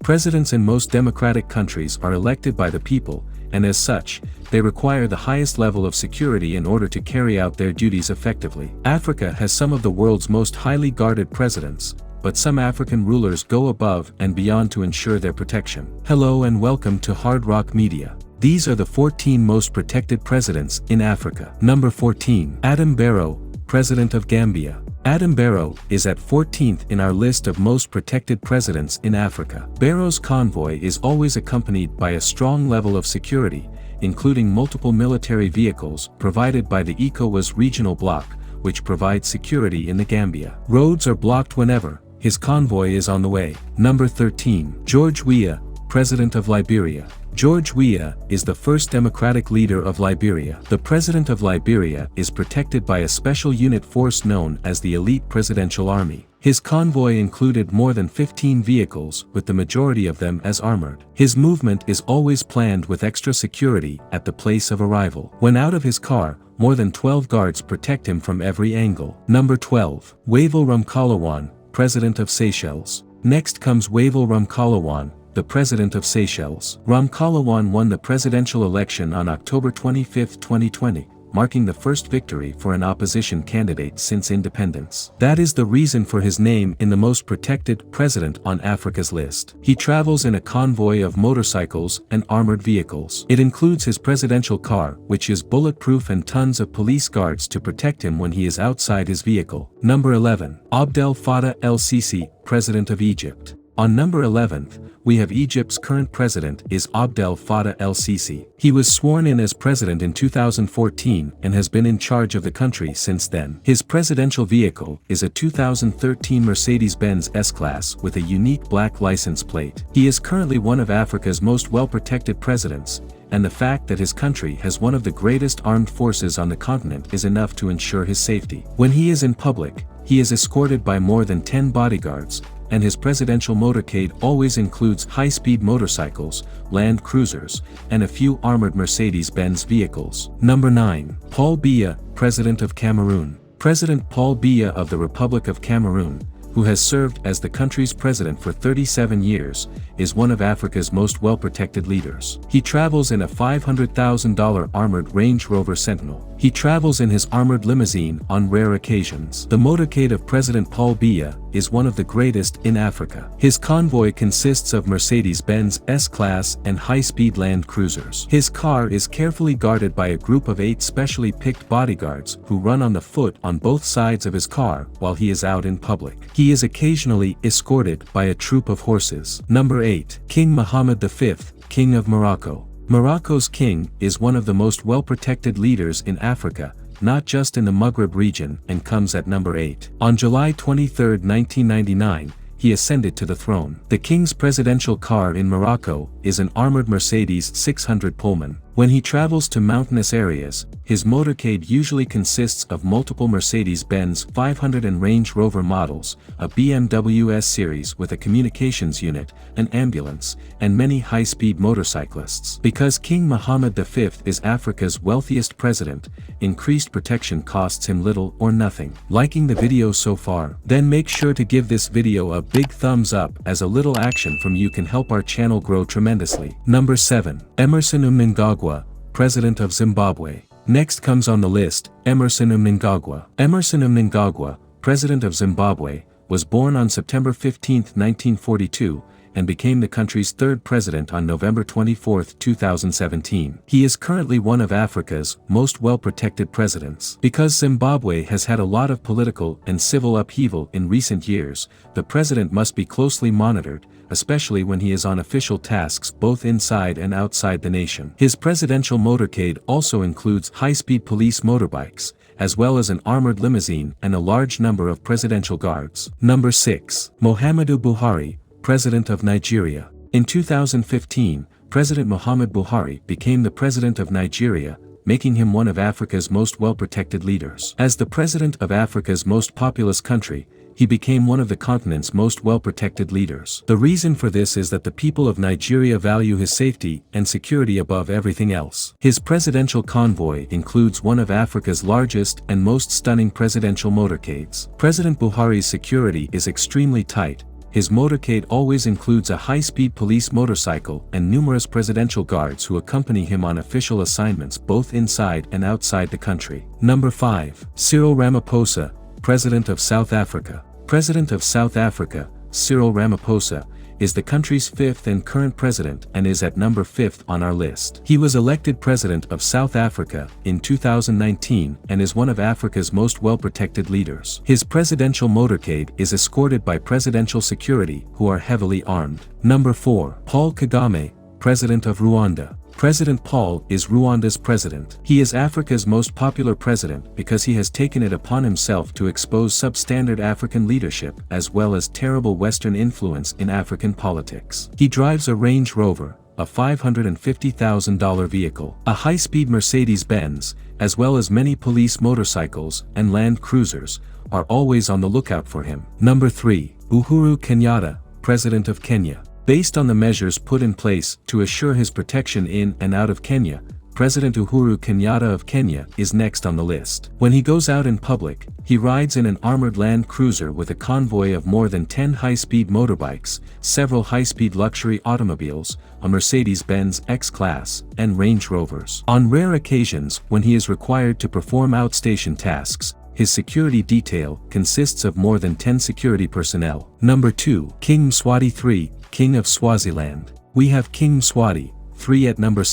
Presidents in most democratic countries are elected by the people, and as such, they require the highest level of security in order to carry out their duties effectively. Africa has some of the world's most highly guarded presidents, but some African rulers go above and beyond to ensure their protection. Hello and welcome to Hard Rock Media. These are the 14 most protected presidents in Africa. Number 14. Adam Barrow, President of Gambia. Adam Barrow is at 14th in our list of most protected presidents in Africa. Barrow's convoy is always accompanied by a strong level of security, including multiple military vehicles provided by the ECOWAS regional bloc, which provides security in the Gambia. Roads are blocked whenever his convoy is on the way. Number 13. George Weah, President of Liberia. George Weah is the first democratic leader of Liberia. The President of Liberia is protected by a special unit force known as the Elite Presidential Army. His convoy included more than 15 vehicles, with the majority of them as armored. His movement is always planned with extra security at the place of arrival. When out of his car, more than 12 guards protect him from every angle. Number 12. Wavel Ramkalawan, President of Seychelles. Next comes Wavel Ramkalawan, the President of Seychelles. Ramkalawan won the presidential election on October 25, 2020, marking the first victory for an opposition candidate since independence. That is the reason for his name in the most protected president on Africa's list. He travels in a convoy of motorcycles and armored vehicles. It includes his presidential car, which is bulletproof, and tons of police guards to protect him when he is outside his vehicle. Number 11. Abdel Fattah el-Sisi, President of Egypt. On number 11th, we have Egypt's current president is Abdel Fattah el-Sisi. He was sworn in as president in 2014 and has been in charge of the country since then. His presidential vehicle is a 2013 Mercedes-Benz S-Class with a unique black license plate. He is currently one of Africa's most well-protected presidents, and the fact that his country has one of the greatest armed forces on the continent is enough to ensure his safety. When he is in public, he is escorted by more than 10 bodyguards, and his presidential motorcade always includes high-speed motorcycles, land cruisers, and a few armored Mercedes-Benz vehicles. Number 9. Paul Biya, President of Cameroon. President Paul Biya of the Republic of Cameroon, who has served as the country's president for 37 years, is one of Africa's most well-protected leaders. He travels in a $500,000 armored Range Rover Sentinel. He travels in his armored limousine on rare occasions. The motorcade of President Paul Biya is one of the greatest in Africa. His convoy consists of Mercedes-Benz S-Class and high-speed land cruisers. His car is carefully guarded by a group of 8 specially picked bodyguards who run on the foot on both sides of his car while he is out in public. He is occasionally escorted by a troop of horses. Number 8. King Mohammed V, King of Morocco. Morocco's king is one of the most well-protected leaders in Africa, not just in the Maghreb region, and comes at number 8. On July 23, 1999, he ascended to the throne. The king's presidential car in Morocco is an armored Mercedes 600 Pullman. When he travels to mountainous areas, his motorcade usually consists of multiple Mercedes-Benz 500 and Range Rover models, a BMW S series with a communications unit, an ambulance, and many high-speed motorcyclists. Because King Mohammed V is Africa's wealthiest president, increased protection costs him little or nothing. Liking the video so far? Then make sure to give this video a big thumbs up, as a little action from you can help our channel grow tremendously. Number 7. Emmerson Mnangagwa, President of Zimbabwe. Next comes on the list, Emmerson Mnangagwa. Emmerson Mnangagwa, President of Zimbabwe, was born on September 15, 1942, and became the country's 3rd president on November 24, 2017. He is currently one of Africa's most well-protected presidents. Because Zimbabwe has had a lot of political and civil upheaval in recent years, the president must be closely monitored, especially when he is on official tasks both inside and outside the nation. His presidential motorcade also includes high-speed police motorbikes, as well as an armored limousine and a large number of presidential guards. Number 6. Muhammadu Buhari, President of Nigeria. In 2015, President Muhammad Buhari became the President of Nigeria, making him one of Africa's most well-protected leaders. As the President of Africa's most populous country, he became one of the continent's most well-protected leaders. The reason for this is that the people of Nigeria value his safety and security above everything else. His presidential convoy includes one of Africa's largest and most stunning presidential motorcades. President Buhari's security is extremely tight, his motorcade always includes a high-speed police motorcycle and numerous presidential guards who accompany him on official assignments both inside and outside the country. Number 5. Cyril Ramaphosa, President of South Africa. President of South Africa, Cyril Ramaphosa, is the country's fifth and current president and is at number 5 on our list. He was elected President of South Africa in 2019 and is one of Africa's most well-protected leaders. His presidential motorcade is escorted by presidential security who are heavily armed. Number 4. Paul Kagame, President of Rwanda. President Paul is Rwanda's president. He is Africa's most popular president because he has taken it upon himself to expose substandard African leadership as well as terrible Western influence in African politics. He drives a Range Rover, a $550,000 vehicle, a high-speed Mercedes-Benz, as well as many police motorcycles and Land Cruisers, are always on the lookout for him. Number 3. Uhuru Kenyatta, President of Kenya. Based on the measures put in place to assure his protection in and out of Kenya, President Uhuru Kenyatta of Kenya is next on the list. When he goes out in public, he rides in an armored Land Cruiser with a convoy of more than 10 high-speed motorbikes, several high-speed luxury automobiles, a Mercedes-Benz X-Class, and Range Rovers. On rare occasions when he is required to perform outstation tasks, his security detail consists of more than 10 security personnel. Number 2. King Mswati III, King of Swaziland. We have King Mswati III at number 2.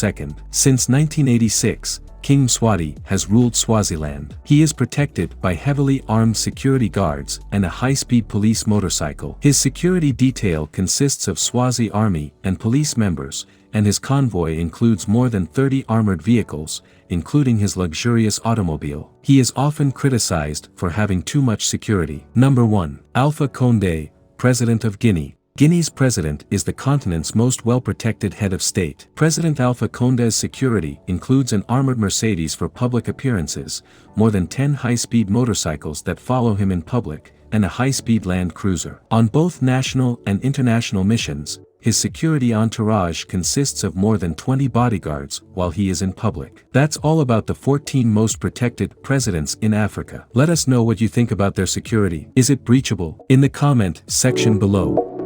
Since 1986, King Mswati has ruled Swaziland. He is protected by heavily armed security guards and a high-speed police motorcycle. His security detail consists of Swazi army and police members, and his convoy includes more than 30 armored vehicles, including his luxurious automobile. He is often criticized for having too much security. Number 1. Alpha Condé, President of Guinea. Guinea's president is the continent's most well-protected head of state. President Alpha Condé's security includes an armored Mercedes for public appearances, more than 10 high-speed motorcycles that follow him in public, and a high-speed Land Cruiser. On both national and international missions, his security entourage consists of more than 20 bodyguards while he is in public. That's all about the 14 most protected presidents in Africa. Let us know what you think about their security. Is it breachable? In the comment section below.